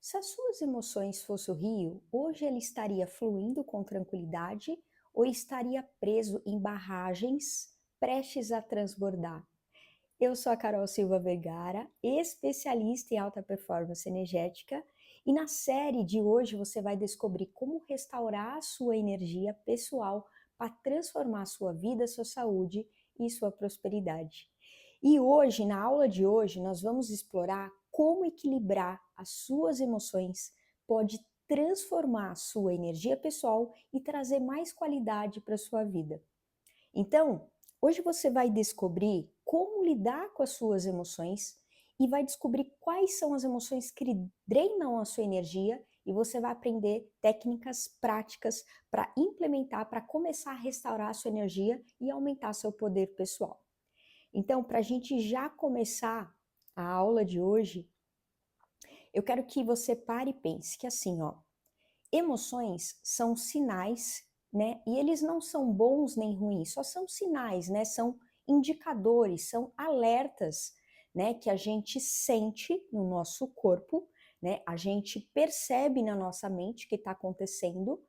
Se as suas emoções fossem o rio, hoje ele estaria fluindo com tranquilidade ou estaria preso em barragens prestes a transbordar? Eu sou a Carol Silva Vergara, especialista em alta performance energética, e na série de hoje você vai descobrir como restaurar a sua energia pessoal para transformar a sua vida, sua saúde e sua prosperidade. E hoje, na aula de hoje, nós vamos explorar como equilibrar as suas emoções pode transformar a sua energia pessoal e trazer mais qualidade para a sua vida. Então, hoje você vai descobrir como lidar com as suas emoções e vai descobrir quais são as emoções que drenam a sua energia e você vai aprender técnicas práticas para implementar, para começar a restaurar a sua energia e aumentar seu poder pessoal. Então, para a gente já começar a aula de hoje, eu quero que você pare e pense que assim, ó, emoções são sinais, né? E eles não são bons nem ruins, só são sinais, né? São indicadores, são alertas, né? Que a gente sente no nosso corpo, né? A gente percebe na nossa mente que está acontecendo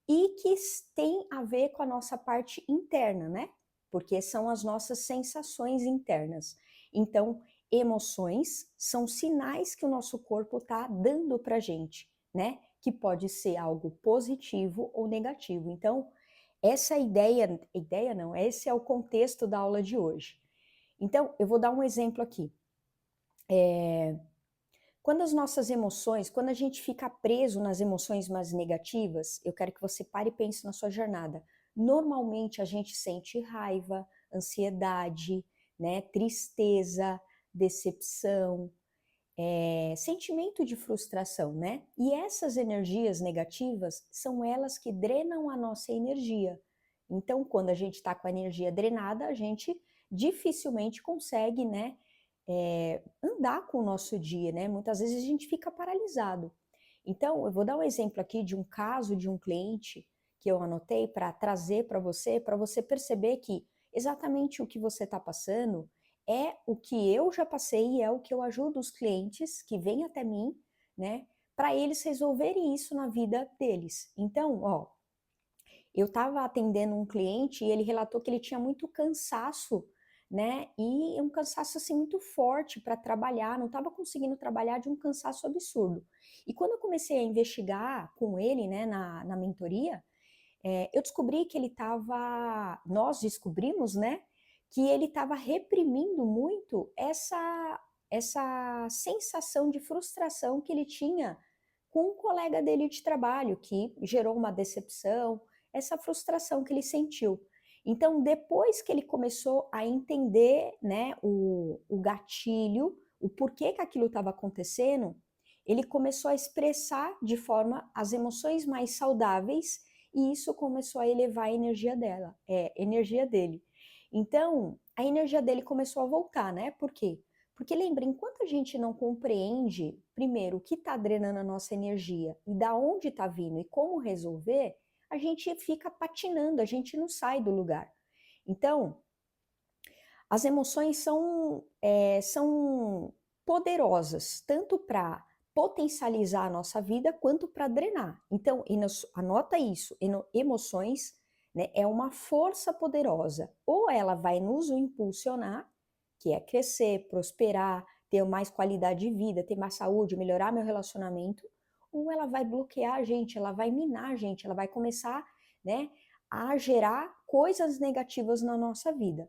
e que tem a ver com a nossa parte interna, né? Porque são as nossas sensações internas. Então, emoções são sinais que o nosso corpo está dando para gente, né? Que pode ser algo positivo ou negativo. Então, essa ideia não, esse é o contexto da aula de hoje. Então, eu vou dar um exemplo aqui. Quando as nossas emoções, quando a gente fica preso nas emoções mais negativas, eu quero que você pare e pense na sua jornada. Normalmente a gente sente raiva, ansiedade, né, tristeza, decepção, sentimento de frustração, né? E essas energias negativas são elas que drenam a nossa energia. Então, quando a gente está com a energia drenada, a gente dificilmente consegue, né, andar com o nosso dia, né? Muitas vezes a gente fica paralisado. Então, eu vou dar um exemplo aqui de um caso de um cliente que eu anotei para trazer para você perceber que exatamente o que você está passando é o que eu já passei e é o que eu ajudo os clientes que vêm até mim, né, para eles resolverem isso na vida deles. Então, ó, eu estava atendendo um cliente e ele relatou que ele tinha muito cansaço, né? E um cansaço assim muito forte para trabalhar, não estava conseguindo trabalhar de um cansaço absurdo. E quando eu comecei a investigar com ele, né, na mentoria, eu descobri que ele estava, nós descobrimos, né, que ele estava reprimindo muito essa sensação de frustração que ele tinha com um colega dele de trabalho, que gerou uma decepção, essa frustração que ele sentiu. Então, depois que ele começou a entender, né, o gatilho, o porquê que aquilo estava acontecendo, ele começou a expressar de forma as emoções mais saudáveis e isso começou a elevar a energia dele. Então, a energia dele começou a voltar, né? Por quê? Porque lembra, enquanto a gente não compreende, primeiro, o que está drenando a nossa energia e da onde está vindo e como resolver, a gente fica patinando, a gente não sai do lugar. Então, as emoções são poderosas, tanto para potencializar a nossa vida quanto para drenar. Então, anota isso, emoções, né, é uma força poderosa. Ou ela vai nos impulsionar, que é crescer, prosperar, ter mais qualidade de vida, ter mais saúde, melhorar meu relacionamento, ou ela vai bloquear a gente, ela vai minar a gente, ela vai começar, né, a gerar coisas negativas na nossa vida.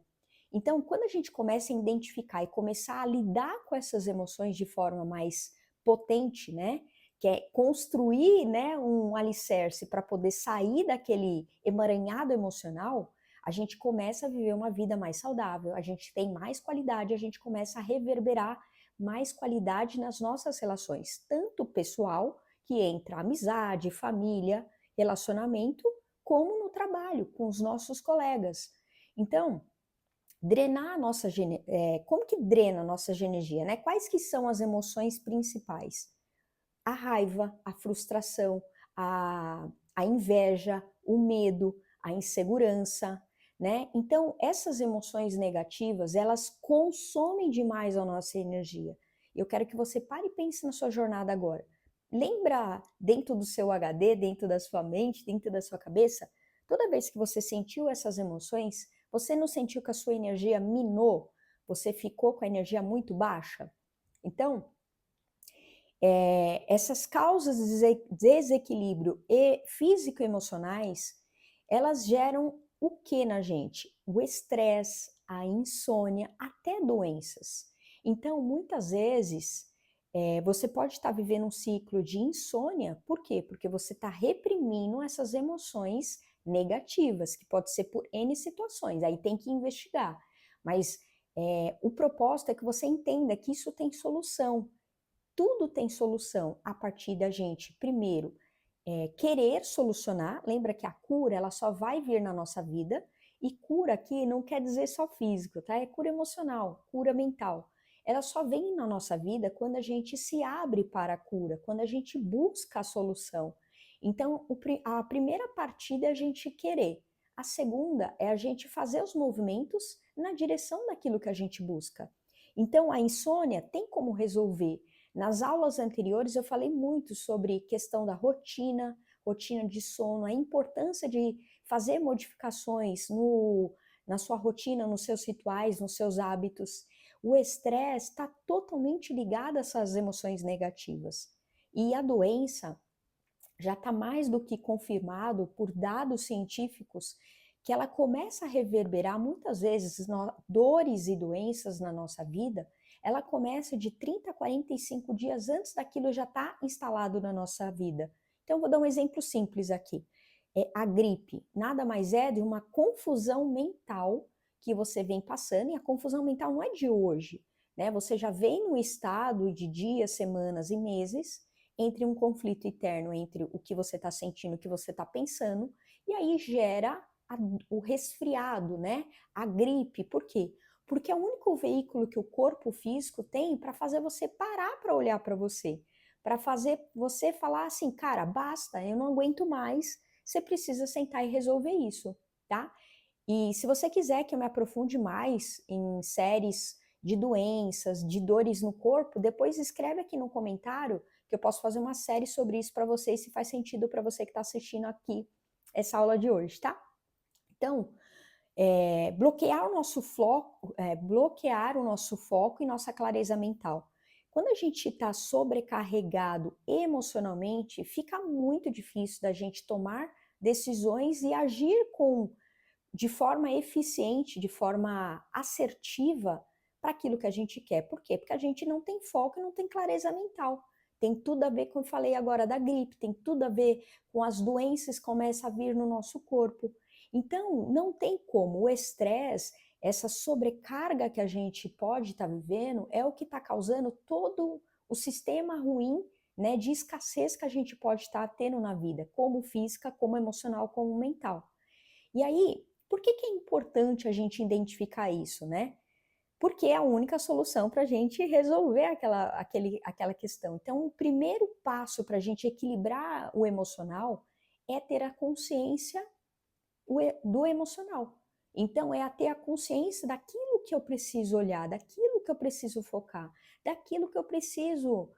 Então, quando a gente começa a identificar e começar a lidar com essas emoções de forma mais potente, né, que é construir, né, um alicerce para poder sair daquele emaranhado emocional, a gente começa a viver uma vida mais saudável, a gente tem mais qualidade, a gente começa a reverberar mais qualidade nas nossas relações, tanto pessoal, que entra amizade, família, relacionamento, como no trabalho, com os nossos colegas. Então, drenar a nossa como que drena a nossa energia, né? Quais que são as emoções principais? A raiva, a frustração, a inveja, o medo, a insegurança, né? Então, essas emoções negativas, elas consomem demais a nossa energia. Eu quero que você pare e pense na sua jornada agora. lembra dentro do seu HD, dentro da sua mente, dentro da sua cabeça, toda vez que você sentiu essas emoções, você não sentiu que a sua energia minou? Você ficou com a energia muito baixa? Então, essas causas de desequilíbrio físico-emocionais, elas geram o que na gente? O estresse, a insônia, até doenças. Então, muitas vezes, você pode estar vivendo um ciclo de insônia, por quê? Porque você está reprimindo essas emoções negativas, que pode ser por N situações, aí tem que investigar. Mas o propósito é que você entenda que isso tem solução. Tudo tem solução a partir da gente, primeiro, querer solucionar. Lembra que a cura ela só vai vir na nossa vida, e cura aqui não quer dizer só físico, tá? É cura emocional, cura mental. Ela só vem na nossa vida quando a gente se abre para a cura, quando a gente busca a solução. Então, a primeira partida é a gente querer. A segunda é a gente fazer os movimentos na direção daquilo que a gente busca. Então, a insônia tem como resolver. Nas aulas anteriores eu falei muito sobre questão da rotina, rotina de sono, a importância de fazer modificações na sua rotina, nos seus rituais, nos seus hábitos. O estresse está totalmente ligado a essas emoções negativas. E a doença já está mais do que confirmado por dados científicos que ela começa a reverberar muitas vezes dores e doenças na nossa vida. Ela começa de 30 a 45 dias antes daquilo já estar instalado na nossa vida. Então, vou dar um exemplo simples aqui. A gripe nada mais é de uma confusão mental que você vem passando, e a confusão mental não é de hoje, né? Você já vem num estado de dias, semanas e meses entre um conflito eterno entre o que você está sentindo, o que você está pensando, e aí gera o resfriado, né? A gripe. Por quê? Porque é o único veículo que o corpo físico tem para fazer você parar para olhar para você, para fazer você falar assim, cara, basta, eu não aguento mais, você precisa sentar e resolver isso, tá? E se você quiser que eu me aprofunde mais em séries de doenças, de dores no corpo, depois escreve aqui no comentário que eu posso fazer uma série sobre isso para você, se faz sentido para você que está assistindo aqui essa aula de hoje, tá? Então, bloquear o nosso foco e nossa clareza mental. Quando a gente está sobrecarregado emocionalmente, fica muito difícil da gente tomar decisões e agir de forma eficiente, de forma assertiva para aquilo que a gente quer. Por quê? Porque a gente não tem foco e não tem clareza mental. Tem tudo a ver com o que eu falei agora da gripe, tem tudo a ver com as doenças que começam a vir no nosso corpo. Então, não tem como. O estresse, essa sobrecarga que a gente pode estar vivendo, é o que está causando todo o sistema ruim, né, de escassez que a gente pode estar tendo na vida, como física, como emocional, como mental. E aí, por que é importante a gente identificar isso, né? Porque é a única solução para a gente resolver aquela questão. Então, o primeiro passo para a gente equilibrar o emocional é ter a consciência do emocional. Então, é ter a consciência daquilo que eu preciso olhar, daquilo que eu preciso focar, daquilo que eu preciso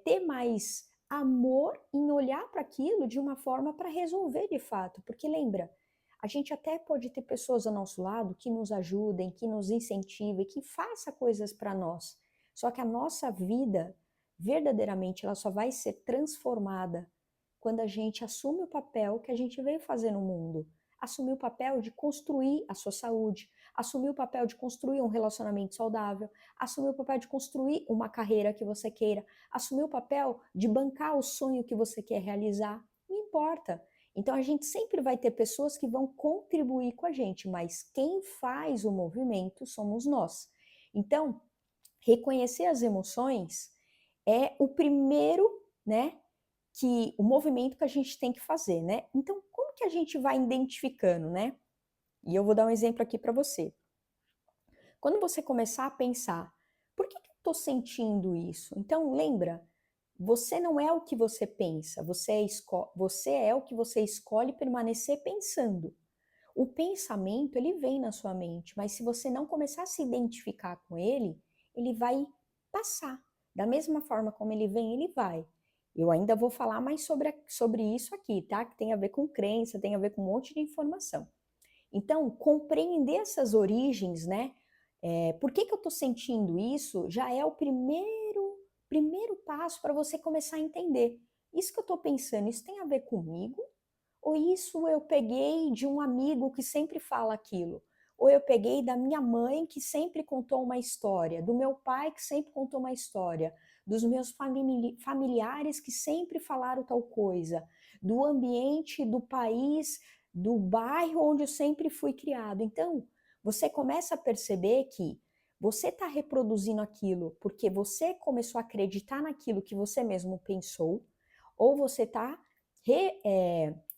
ter mais amor em olhar para aquilo de uma forma para resolver de fato. Porque lembra, a gente até pode ter pessoas ao nosso lado que nos ajudem, que nos incentivem, que façam coisas para nós. Só que a nossa vida, verdadeiramente, ela só vai ser transformada quando a gente assume o papel que a gente veio fazer no mundo. Assumir o papel de construir a sua saúde, assumir o papel de construir um relacionamento saudável, assumir o papel de construir uma carreira que você queira, assumir o papel de bancar o sonho que você quer realizar. Não importa. Então a gente sempre vai ter pessoas que vão contribuir com a gente, mas quem faz o movimento somos nós. Então, reconhecer as emoções é o primeiro, né, o movimento que a gente tem que fazer, né? Então, como que a gente vai identificando, né? E eu vou dar um exemplo aqui para você. Quando você começar a pensar, por que eu estou sentindo isso? Então, lembra, você não é o que você pensa, você é o que você escolhe permanecer pensando. O pensamento, ele vem na sua mente, mas se você não começar a se identificar com ele, ele vai passar. Da mesma forma como ele vem, ele vai. Eu ainda vou falar mais sobre isso aqui, tá? Que tem a ver com crença, tem a ver com um monte de informação. Então, compreender essas origens, né? Por que eu tô sentindo isso, já é o primeiro passo para você começar a entender. Isso que eu tô pensando, isso tem a ver comigo? Ou isso eu peguei de um amigo que sempre fala aquilo? Ou eu peguei da minha mãe que sempre contou uma história, do meu pai que sempre contou uma história, dos meus familiares que sempre falaram tal coisa, do ambiente, do país, do bairro onde eu sempre fui criado. Então, você começa a perceber que você está reproduzindo aquilo porque você começou a acreditar naquilo que você mesmo pensou, ou você está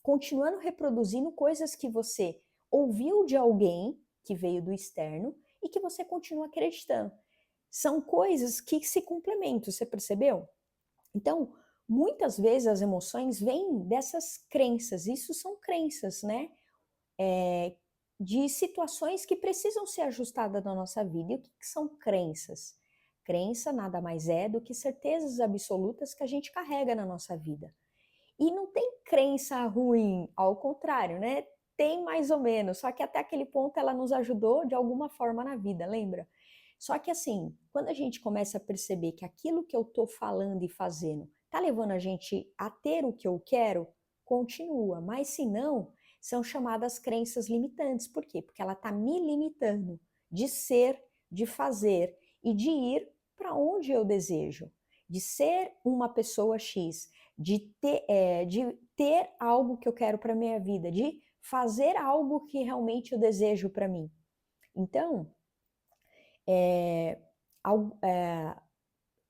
continuando reproduzindo coisas que você ouviu de alguém que veio do externo e que você continua acreditando. São coisas que se complementam, você percebeu? Então, muitas vezes as emoções vêm dessas crenças, isso são crenças, né? De situações que precisam ser ajustadas na nossa vida. E o que são crenças? Crença nada mais é do que certezas absolutas que a gente carrega na nossa vida. E não tem crença ruim, ao contrário, né? Tem mais ou menos, só que até aquele ponto ela nos ajudou de alguma forma na vida, lembra? Só que assim, quando a gente começa a perceber que aquilo que eu tô falando e fazendo tá levando a gente a ter o que eu quero, continua. Mas se não, são chamadas crenças limitantes. Por quê? Porque ela tá me limitando de ser, de fazer e de ir para onde eu desejo, de ser uma pessoa X, de ter algo que eu quero para minha vida, de fazer algo que realmente eu desejo para mim. Então, é,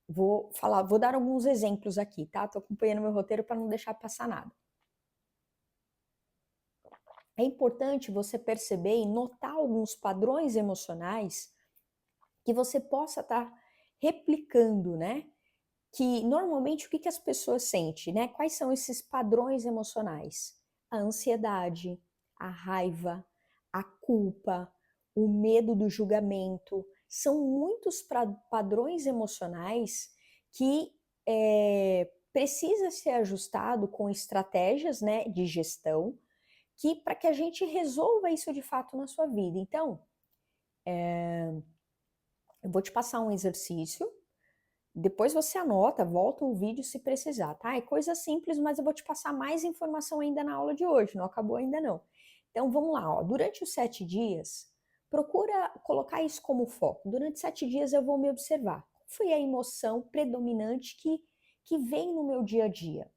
vou dar alguns exemplos aqui, tá? Tô acompanhando meu roteiro para não deixar passar nada. É importante você perceber e notar alguns padrões emocionais que você possa estar replicando, né? Que normalmente o que as pessoas sentem, né? Quais são esses padrões emocionais? A ansiedade, a raiva, a culpa, o medo do julgamento. São muitos padrões emocionais que precisa ser ajustado com estratégias, né, de gestão, que para que a gente resolva isso de fato na sua vida. Então, eu vou te passar um exercício. Depois você anota, volta o vídeo se precisar, tá? É coisa simples, mas eu vou te passar mais informação ainda na aula de hoje, não acabou ainda não. Então vamos lá, ó. Durante os 7 dias, procura colocar isso como foco. Durante 7 dias eu vou me observar. Qual foi a emoção predominante que vem no meu dia a dia?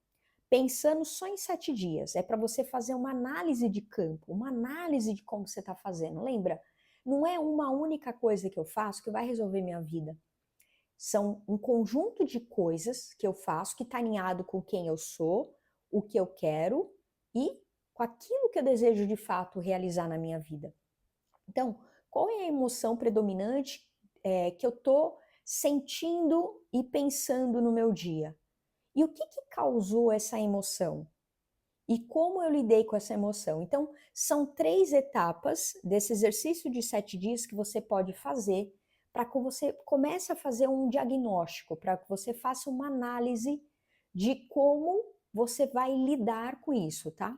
Pensando só em 7 dias, é para você fazer uma análise de campo, uma análise de como você está fazendo. Lembra? Não é uma única coisa que eu faço que vai resolver minha vida. São um conjunto de coisas que eu faço que está alinhado com quem eu sou, o que eu quero e com aquilo que eu desejo de fato realizar na minha vida. Então, qual é a emoção predominante que eu estou sentindo e pensando no meu dia? E o que causou essa emoção? E como eu lidei com essa emoção? Então, são 3 etapas desse exercício de 7 dias que você pode fazer para que você comece a fazer um diagnóstico, para que você faça uma análise de como você vai lidar com isso, tá?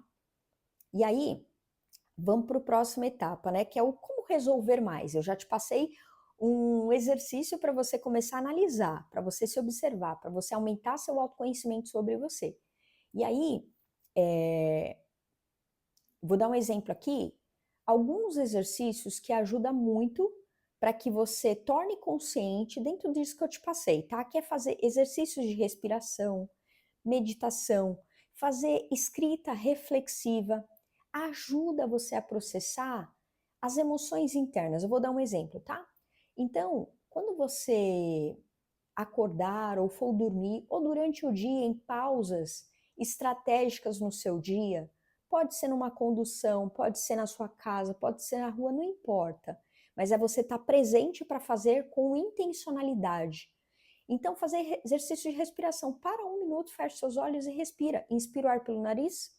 E aí, vamos para a próxima etapa, né? Que é o como resolver mais. Eu já te passei um exercício para você começar a analisar, para você se observar, para você aumentar seu autoconhecimento sobre você. E aí, vou dar um exemplo aqui, alguns exercícios que ajudam muito para que você torne consciente dentro disso que eu te passei, tá? Que é fazer exercícios de respiração, meditação, fazer escrita reflexiva, ajuda você a processar as emoções internas. Eu vou dar um exemplo, tá? Então, quando você acordar ou for dormir, ou durante o dia em pausas estratégicas no seu dia, pode ser numa condução, pode ser na sua casa, pode ser na rua, não importa. Mas é você estar presente para fazer com intencionalidade. Então, fazer exercício de respiração. Para 1 minuto, feche seus olhos e respira. Inspira o ar pelo nariz,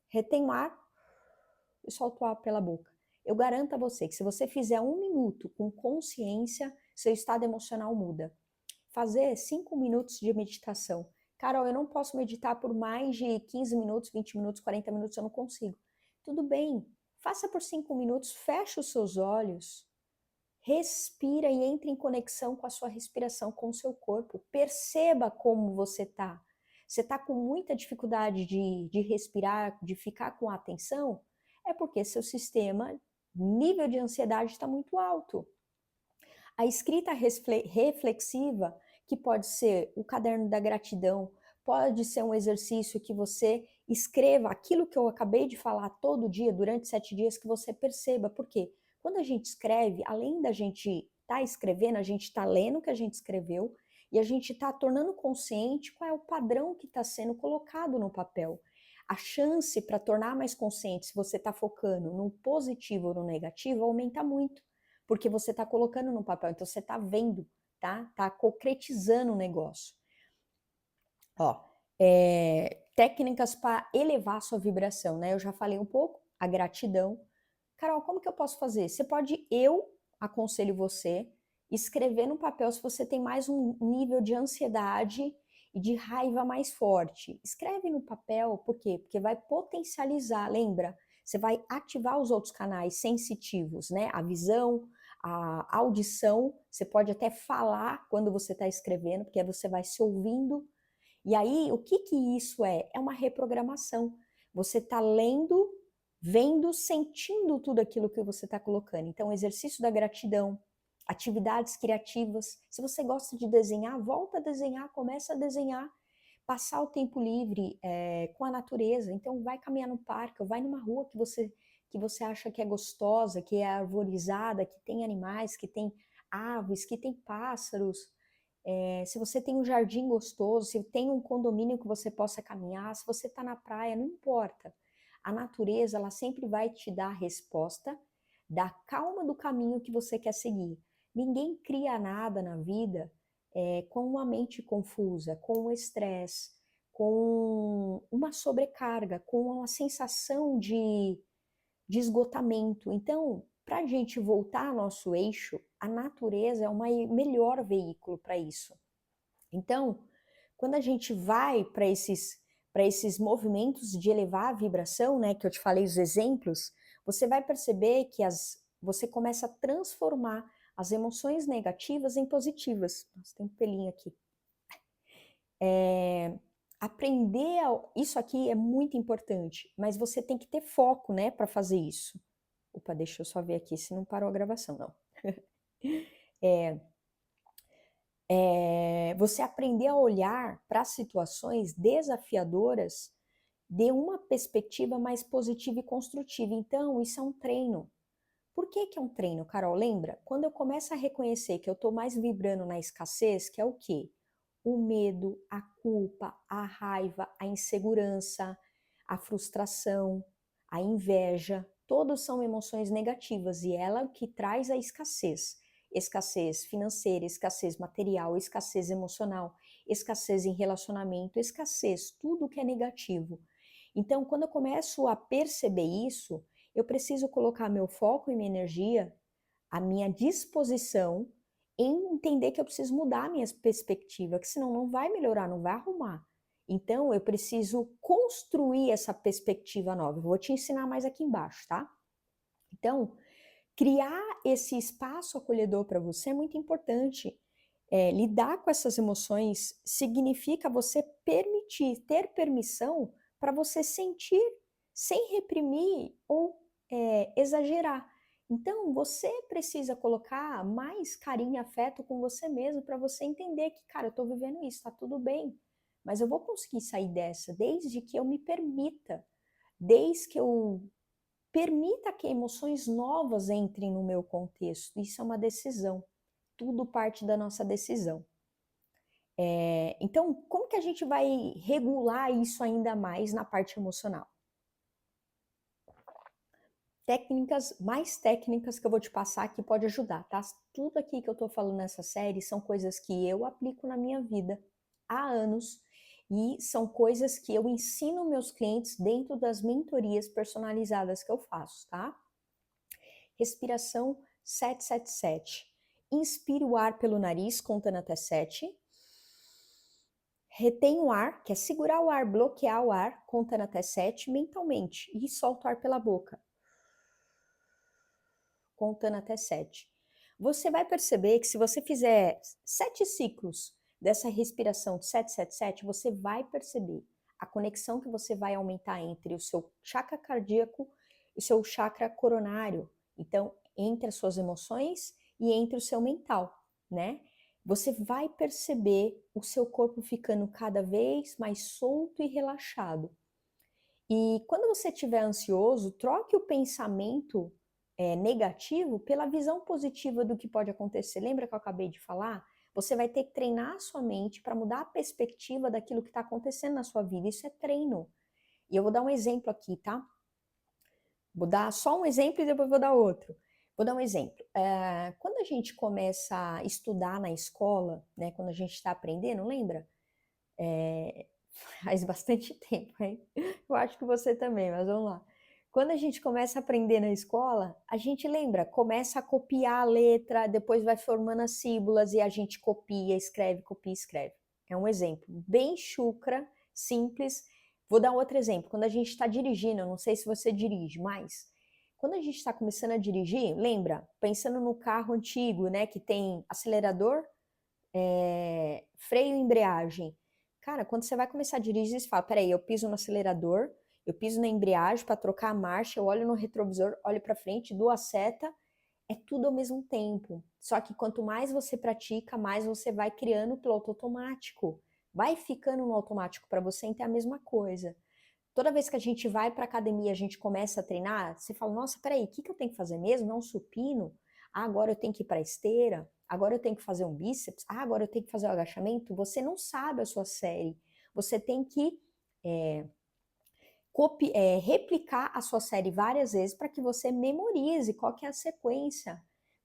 retém o ar e solta o ar pela boca. Eu garanto a você que se você fizer 1 minuto com consciência, seu estado emocional muda. Fazer 5 minutos de meditação. Carol, eu não posso meditar por mais de 15 minutos, 20 minutos, 40 minutos, eu não consigo. Tudo bem, faça por 5 minutos, feche os seus olhos, respira e entre em conexão com a sua respiração, com o seu corpo. Perceba como você está. Você está com muita dificuldade de respirar, de ficar com atenção? É porque seu sistema, nível de ansiedade está muito alto. A escrita reflexiva, que pode ser o caderno da gratidão, pode ser um exercício que você escreva aquilo que eu acabei de falar todo dia, durante 7 dias, que você perceba. Por quê? Quando a gente escreve, além da gente estar escrevendo, a gente está lendo o que a gente escreveu e a gente está tornando consciente qual é o padrão que está sendo colocado no papel. A chance para tornar mais consciente, se você está focando no positivo ou no negativo, aumenta muito, porque você está colocando no papel, então você está vendo, tá? Tá concretizando o negócio. Ó, técnicas para elevar a sua vibração, né? Eu já falei um pouco, a gratidão. Carol, como que eu posso fazer? Você pode, eu aconselho você, escrever no papel se você tem mais um nível de ansiedade e de raiva mais forte. Escreve no papel, por quê? Porque vai potencializar, lembra? Você vai ativar os outros canais sensitivos, né? A visão, a audição, você pode até falar quando você está escrevendo, porque aí você vai se ouvindo. E aí, o que que isso é? É uma reprogramação. Você está lendo, vendo, sentindo tudo aquilo que você está colocando. Então, exercício da gratidão, atividades criativas. Se você gosta de desenhar, volta a desenhar, começa a desenhar, passar o tempo livre com a natureza. Então, vai caminhar no parque, ou vai numa rua que você acha que é gostosa, que é arborizada, que tem animais, que tem aves, que tem pássaros. Se você tem um jardim gostoso, se tem um condomínio que você possa caminhar, se você está na praia, não importa. A natureza, ela sempre vai te dar a resposta da calma do caminho que você quer seguir. Ninguém cria nada na vida com uma mente confusa, com um estresse, com uma sobrecarga, com uma sensação de esgotamento. Então, para a gente voltar ao nosso eixo, a natureza é o melhor veículo para isso. Então, quando a gente vai para esses movimentos de elevar a vibração, né, que eu te falei os exemplos, você vai perceber que você começa a transformar as emoções negativas em positivas. Nossa, tem um pelinho aqui. Isso aqui é muito importante, mas você tem que ter foco, né, para fazer isso. Opa, deixa eu só ver aqui se não parou a gravação, não. Você aprender a olhar para situações desafiadoras de uma perspectiva mais positiva e construtiva. Então, isso é um treino. Por que que é um treino, Carol? Lembra? Quando eu começo a reconhecer que eu estou mais vibrando na escassez, que é o quê? O medo, a culpa, a raiva, a insegurança, a frustração, a inveja, todos são emoções negativas e ela que traz a escassez. Escassez financeira, escassez material, escassez emocional, escassez em relacionamento, escassez, tudo que é negativo. Então, quando eu começo a perceber isso, eu preciso colocar meu foco e minha energia, a minha disposição em entender que eu preciso mudar a minha perspectiva, que senão não vai melhorar, não vai arrumar. Então, eu preciso construir essa perspectiva nova. Eu vou te ensinar mais aqui embaixo, tá? Então, criar esse espaço acolhedor para você é muito importante. Lidar com essas emoções significa você permitir, ter permissão para você sentir sem reprimir ou exagerar. Então, você precisa colocar mais carinho e afeto com você mesmo para você entender que, cara, eu estou vivendo isso, está tudo bem, mas eu vou conseguir sair dessa desde que eu me permita, desde que eu permita que emoções novas entrem no meu contexto. Isso é uma decisão. Tudo parte da nossa decisão. Então, como que a gente vai regular isso ainda mais na parte emocional? Mais técnicas que eu vou te passar que pode ajudar, tá? Tudo aqui que eu tô falando nessa série são coisas que eu aplico na minha vida há anos e são coisas que eu ensino meus clientes dentro das mentorias personalizadas que eu faço, tá? Respiração 777. Inspire o ar pelo nariz, contando até 7. Retém o ar, que é segurar o ar, bloquear o ar, contando até 7 mentalmente, e solta o ar pela boca, contando até 7. Você vai perceber que se você fizer 7 ciclos dessa respiração de 777, você vai perceber a conexão que você vai aumentar entre o seu chakra cardíaco e o seu chakra coronário. Então, entre as suas emoções e entre o seu mental, né? Você vai perceber o seu corpo ficando cada vez mais solto e relaxado. E quando você estiver ansioso, troque o pensamento negativo pela visão positiva do que pode acontecer. Lembra que eu acabei de falar? Você vai ter que treinar a sua mente para mudar a perspectiva daquilo que está acontecendo na sua vida. Isso é treino. E eu vou dar um exemplo aqui, tá? Vou dar só um exemplo e depois vou dar outro. Vou dar um exemplo. Quando a gente começa a estudar na escola, né? Quando a gente está aprendendo, lembra? Faz bastante tempo, hein? Eu acho que você também, mas vamos lá. Quando a gente começa a aprender na escola, a gente lembra, começa a copiar a letra, depois vai formando as sílabas e a gente copia, escreve. É um exemplo bem chucra, simples. Vou dar outro exemplo. Quando a gente está dirigindo, eu não sei se você dirige, mas quando a gente está começando a dirigir, lembra, pensando no carro antigo, né, que tem acelerador, freio e embreagem. Cara, quando você vai começar a dirigir, você fala, peraí, eu piso no acelerador, eu piso na embreagem para trocar a marcha, eu olho no retrovisor, olho para frente, dou a seta, é tudo ao mesmo tempo. Só que quanto mais você pratica, mais você vai criando o piloto automático. Vai ficando no automático para você, então é a mesma coisa. Toda vez que a gente vai para academia, a gente começa a treinar, você fala, nossa, peraí, o que eu tenho que fazer mesmo? É um supino? Ah, agora eu tenho que ir para a esteira? Agora eu tenho que fazer um bíceps? Ah, agora eu tenho que fazer o agachamento? Você não sabe a sua série. Você tem que replicar a sua série várias vezes para que você memorize qual que é a sequência,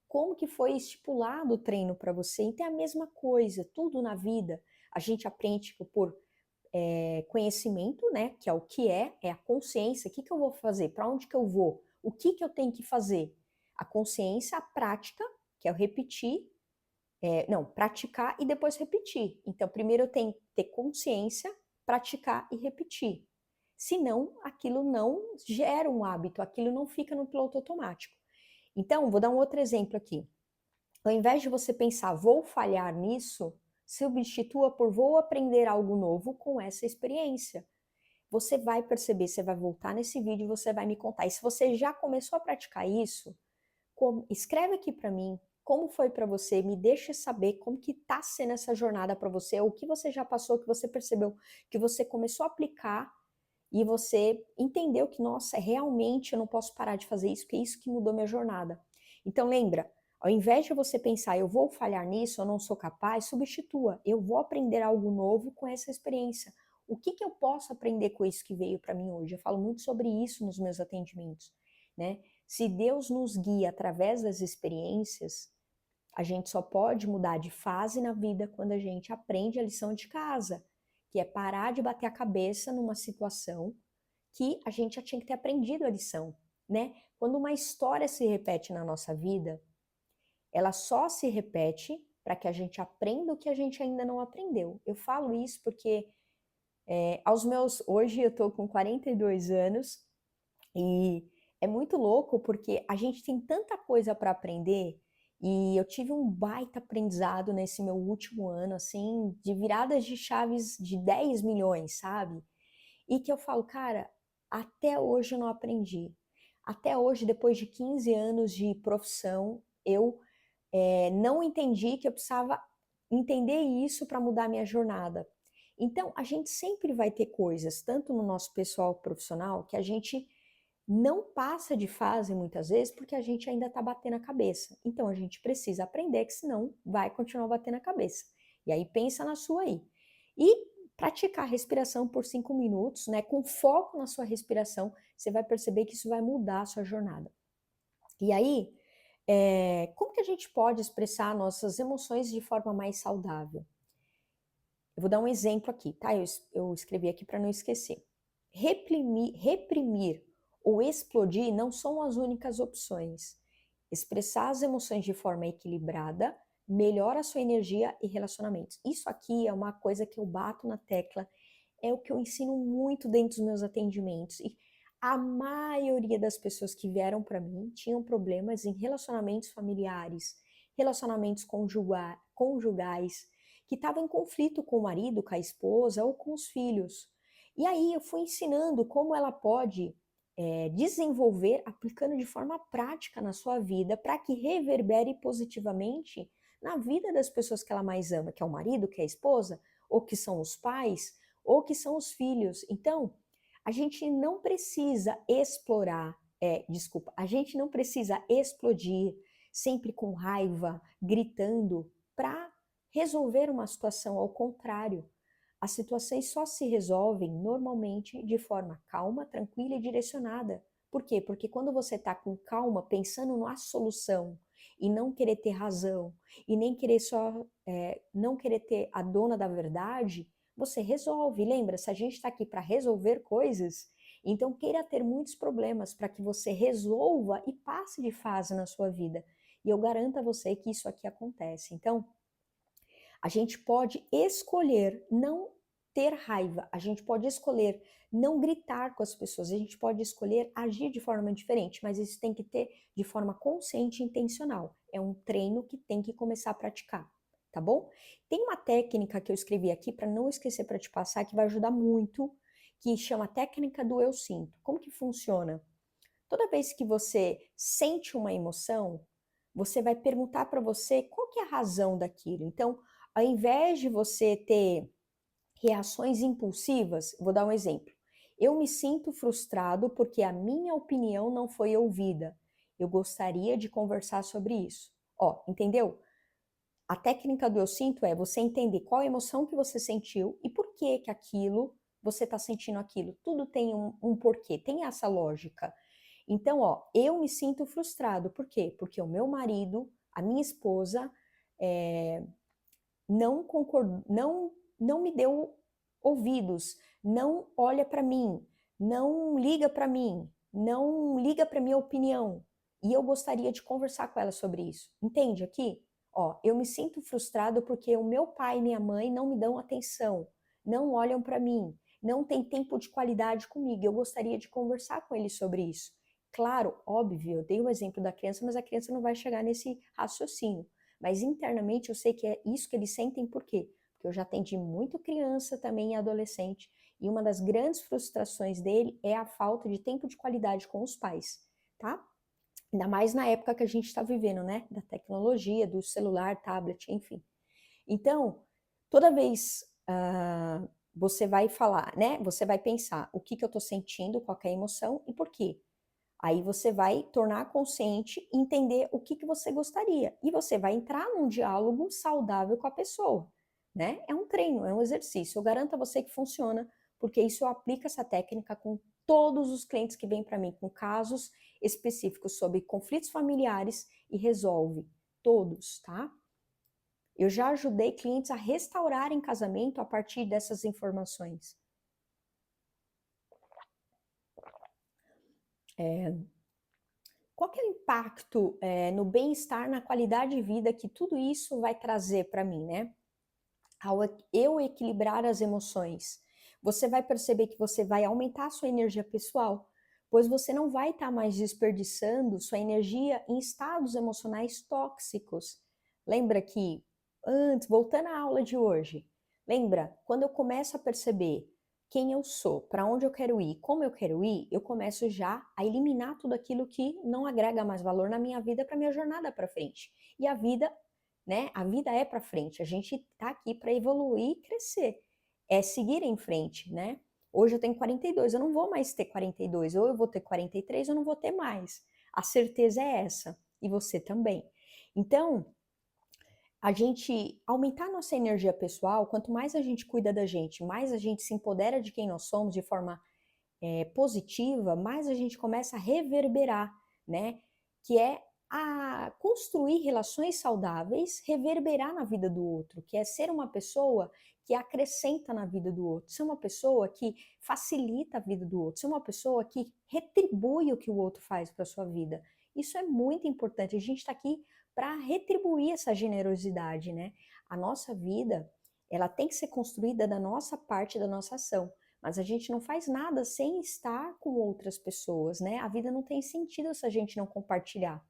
como que foi estipulado o treino para você. Então é a mesma coisa, tudo na vida a gente aprende por conhecimento, né, que é o que é a consciência, o que eu vou fazer, para onde que eu vou, o que eu tenho que fazer. A consciência, a prática, que é o repetir, não, praticar e depois repetir. Então, primeiro eu tenho que ter consciência, praticar e repetir. Senão, aquilo não gera um hábito, aquilo não fica no piloto automático. Então, vou dar um outro exemplo aqui. Ao invés de você pensar, vou falhar nisso, substitua por vou aprender algo novo com essa experiência. Você vai perceber, você vai voltar nesse vídeo e você vai me contar. E se você já começou a praticar isso, escreve aqui para mim como foi para você, me deixa saber como que tá sendo essa jornada para você, o que você já passou, que você percebeu, que você começou a aplicar e você entendeu que, nossa, realmente eu não posso parar de fazer isso, porque é isso que mudou minha jornada. Então lembra, ao invés de você pensar, eu vou falhar nisso, eu não sou capaz, substitua, eu vou aprender algo novo com essa experiência. O que eu posso aprender com isso que veio para mim hoje? Eu falo muito sobre isso nos meus atendimentos, né? Se Deus nos guia através das experiências, a gente só pode mudar de fase na vida quando a gente aprende a lição de casa, que é parar de bater a cabeça numa situação que a gente já tinha que ter aprendido a lição, né? Quando uma história se repete na nossa vida, ela só se repete para que a gente aprenda o que a gente ainda não aprendeu. Eu falo isso porque hoje eu tô com 42 anos e é muito louco porque a gente tem tanta coisa para aprender e eu tive um baita aprendizado nesse meu último ano, assim, de viradas de chaves de 10 milhões, sabe? E que eu falo, cara, até hoje eu não aprendi. Até hoje, depois de 15 anos de profissão, eu não entendi que eu precisava entender isso para mudar minha jornada. Então, a gente sempre vai ter coisas, tanto no nosso pessoal profissional, que a gente não passa de fase muitas vezes porque a gente ainda está batendo a cabeça. Então a gente precisa aprender, que senão vai continuar batendo a cabeça. E aí pensa na sua aí. E praticar a respiração por 5 minutos, né? Com foco na sua respiração, você vai perceber que isso vai mudar a sua jornada. E aí, como que a gente pode expressar nossas emoções de forma mais saudável? Eu vou dar um exemplo aqui, tá? Eu escrevi aqui para não esquecer. Reprimir ou explodir não são as únicas opções. Expressar as emoções de forma equilibrada melhora a sua energia e relacionamentos. Isso aqui é uma coisa que eu bato na tecla, é o que eu ensino muito dentro dos meus atendimentos. E a maioria das pessoas que vieram para mim tinham problemas em relacionamentos familiares, relacionamentos conjugais, que estavam em conflito com o marido, com a esposa ou com os filhos. E aí eu fui ensinando como ela pode desenvolver, aplicando de forma prática na sua vida, para que reverbere positivamente na vida das pessoas que ela mais ama, que é o marido, que é a esposa, ou que são os pais, ou que são os filhos. Então, a gente não precisa explorar, a gente não precisa explodir sempre com raiva, gritando, para resolver uma situação. Ao contrário, as situações só se resolvem normalmente de forma calma, tranquila e direcionada. Por quê? Porque quando você está com calma, pensando na solução e não querer ter razão e nem querer não querer ter a dona da verdade, você resolve. Lembra, se a gente está aqui para resolver coisas, então queira ter muitos problemas para que você resolva e passe de fase na sua vida. E eu garanto a você que isso aqui acontece. Então, a gente pode escolher não ter raiva, a gente pode escolher não gritar com as pessoas, a gente pode escolher agir de forma diferente, mas isso tem que ter de forma consciente e intencional. É um treino que tem que começar a praticar, tá bom? Tem uma técnica que eu escrevi aqui para não esquecer para te passar, que vai ajudar muito, que chama técnica do eu sinto. Como que funciona? Toda vez que você sente uma emoção, você vai perguntar para você qual que é a razão daquilo. Então, ao invés de você ter reações impulsivas, vou dar um exemplo. Eu me sinto frustrado porque a minha opinião não foi ouvida. Eu gostaria de conversar sobre isso. Ó, entendeu? A técnica do eu sinto é você entender qual a emoção que você sentiu e por que que aquilo, você está sentindo aquilo. Tudo tem um porquê, tem essa lógica. Então, ó, eu me sinto frustrado. Por quê? Porque o meu marido, a minha esposa, é, não concordou, não me deu ouvidos, não olha para mim, não liga para mim, não liga para minha opinião. E eu gostaria de conversar com ela sobre isso. Entende aqui? Ó, eu me sinto frustrado porque o meu pai e minha mãe não me dão atenção, não olham para mim, não tem tempo de qualidade comigo. Eu gostaria de conversar com eles sobre isso. Claro, óbvio, eu dei o exemplo da criança, mas a criança não vai chegar nesse raciocínio. Mas internamente eu sei que é isso que eles sentem, por quê? Porque eu já atendi muito criança também e adolescente, e uma das grandes frustrações dele é a falta de tempo de qualidade com os pais, tá? Ainda mais na época que a gente está vivendo, né? Da tecnologia, do celular, tablet, enfim. Então, toda vez você vai falar, né? Você vai pensar o que, que eu estou sentindo, qual é a emoção e por quê. Aí você vai tornar consciente e entender o que, que você gostaria. E você vai entrar num diálogo saudável com a pessoa, né? É um treino, é um exercício. Eu garanto a você que funciona, porque isso eu aplico essa técnica com todos os clientes que vêm para mim com casos específicos sobre conflitos familiares e resolve todos, tá? Eu já ajudei clientes a restaurarem casamento a partir dessas informações. Qual que é o impacto no bem-estar, na qualidade de vida que tudo isso vai trazer para mim, né? Ao eu equilibrar as emoções, você vai perceber que você vai aumentar a sua energia pessoal, pois você não vai estar mais desperdiçando sua energia em estados emocionais tóxicos. Lembra que antes, voltando à aula de hoje, lembra quando eu começo a perceber quem eu sou, para onde eu quero ir, como eu quero ir, eu começo já a eliminar tudo aquilo que não agrega mais valor na minha vida para minha jornada para frente. E a vida, né? A vida é para frente. A gente tá aqui para evoluir e crescer. É seguir em frente, né? Hoje eu tenho 42, eu não vou mais ter 42, ou eu vou ter 43 ou não vou ter mais. A certeza é essa, e você também. Então, a gente aumentar nossa energia pessoal, quanto mais a gente cuida da gente, mais a gente se empodera de quem nós somos de forma positiva, mais a gente começa a reverberar, né? Que é a construir relações saudáveis, reverberar na vida do outro, que é ser uma pessoa que acrescenta na vida do outro, ser uma pessoa que facilita a vida do outro, ser uma pessoa que retribui o que o outro faz para sua vida. Isso é muito importante. A gente está aqui para retribuir essa generosidade, né? A nossa vida, ela tem que ser construída da nossa parte, da nossa ação. Mas a gente não faz nada sem estar com outras pessoas, né? A vida não tem sentido se a gente não compartilhar.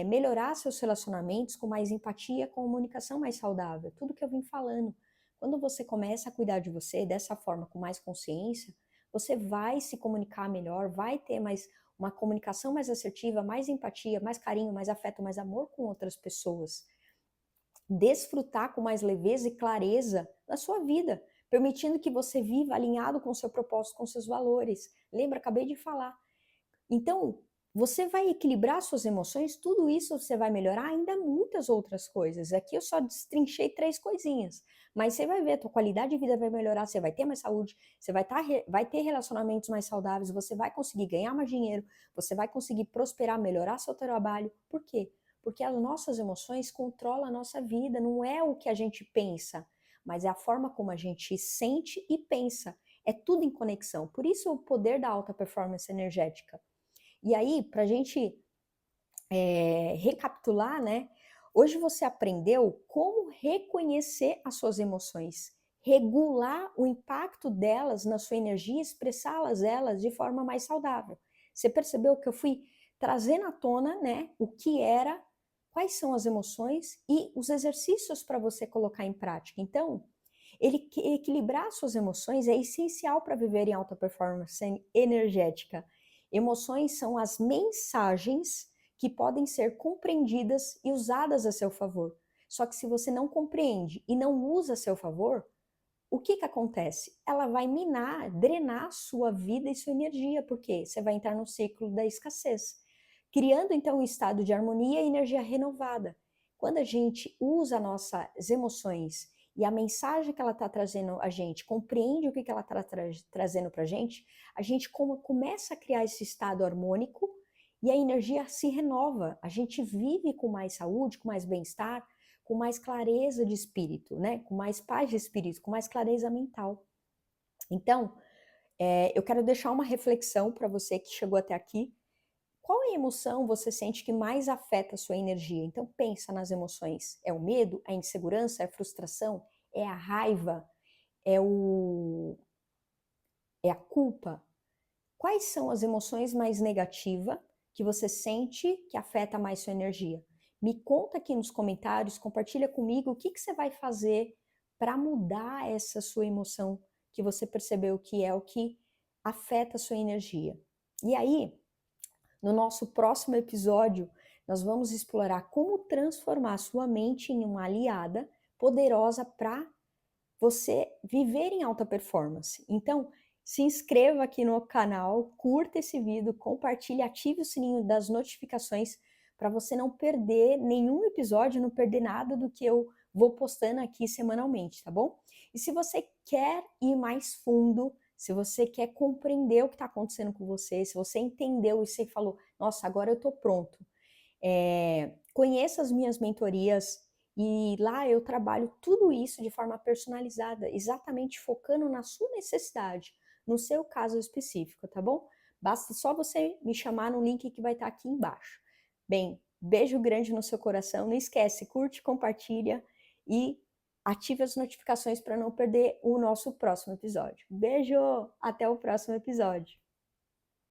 Melhorar seus relacionamentos com mais empatia, comunicação mais saudável, tudo que eu vim falando. Quando você começa a cuidar de você dessa forma, com mais consciência, você vai se comunicar melhor, vai ter mais uma comunicação mais assertiva, mais empatia, mais carinho, mais afeto, mais amor com outras pessoas. Desfrutar com mais leveza e clareza da sua vida, permitindo que você viva alinhado com o seu propósito, com seus valores. Lembra, acabei de falar. Então, você vai equilibrar suas emoções, tudo isso você vai melhorar, ainda muitas outras coisas. Aqui eu só destrinchei 3 coisinhas, mas você vai ver, a tua qualidade de vida vai melhorar, você vai ter mais saúde, você vai ter relacionamentos mais saudáveis, você vai conseguir ganhar mais dinheiro, você vai conseguir prosperar, melhorar seu trabalho. Por quê? Porque as nossas emoções controlam a nossa vida, não é o que a gente pensa, mas é a forma como a gente sente e pensa. É tudo em conexão. Por isso o poder da alta performance energética. E aí, para a gente recapitular, né? Hoje você aprendeu como reconhecer as suas emoções, regular o impacto delas na sua energia, expressá-las elas de forma mais saudável. Você percebeu que eu fui trazendo à tona, né, o que era, quais são as emoções e os exercícios para você colocar em prática. Então, equilibrar suas emoções é essencial para viver em alta performance energética. Emoções são as mensagens que podem ser compreendidas e usadas a seu favor. Só que se você não compreende e não usa a seu favor, o que acontece? Ela vai minar, drenar sua vida e sua energia, porque você vai entrar no ciclo da escassez, criando então um estado de harmonia e energia renovada. Quando a gente usa nossas emoções e a mensagem que ela está trazendo a gente, compreende o que ela está trazendo para a gente começa a criar esse estado harmônico e a energia se renova. A gente vive com mais saúde, com mais bem-estar, com mais clareza de espírito, né? Com mais paz de espírito, com mais clareza mental. Então, eu quero deixar uma reflexão para você que chegou até aqui. Qual é a emoção você sente que mais afeta a sua energia? Então pensa nas emoções. É o medo, a insegurança, é a frustração, é a raiva, é a culpa? Quais são as emoções mais negativas que você sente que afeta mais sua energia? Me conta aqui nos comentários, compartilha comigo o que você vai fazer para mudar essa sua emoção que você percebeu que é o que afeta a sua energia. E aí, no nosso próximo episódio, nós vamos explorar como transformar sua mente em uma aliada poderosa para você viver em alta performance. Então, se inscreva aqui no canal, curta esse vídeo, compartilhe, ative o sininho das notificações para você não perder nenhum episódio, não perder nada do que eu vou postando aqui semanalmente, tá bom? E se você quer ir mais fundo, se você quer compreender o que está acontecendo com você, se você entendeu e você falou, nossa, agora eu estou pronto, conheça as minhas mentorias e lá eu trabalho tudo isso de forma personalizada, exatamente focando na sua necessidade, no seu caso específico, tá bom? Basta só você me chamar no link que vai estar aqui embaixo. Bem, beijo grande no seu coração, não esquece, curte, compartilha e ative as notificações para não perder o nosso próximo episódio. Beijo, até o próximo episódio.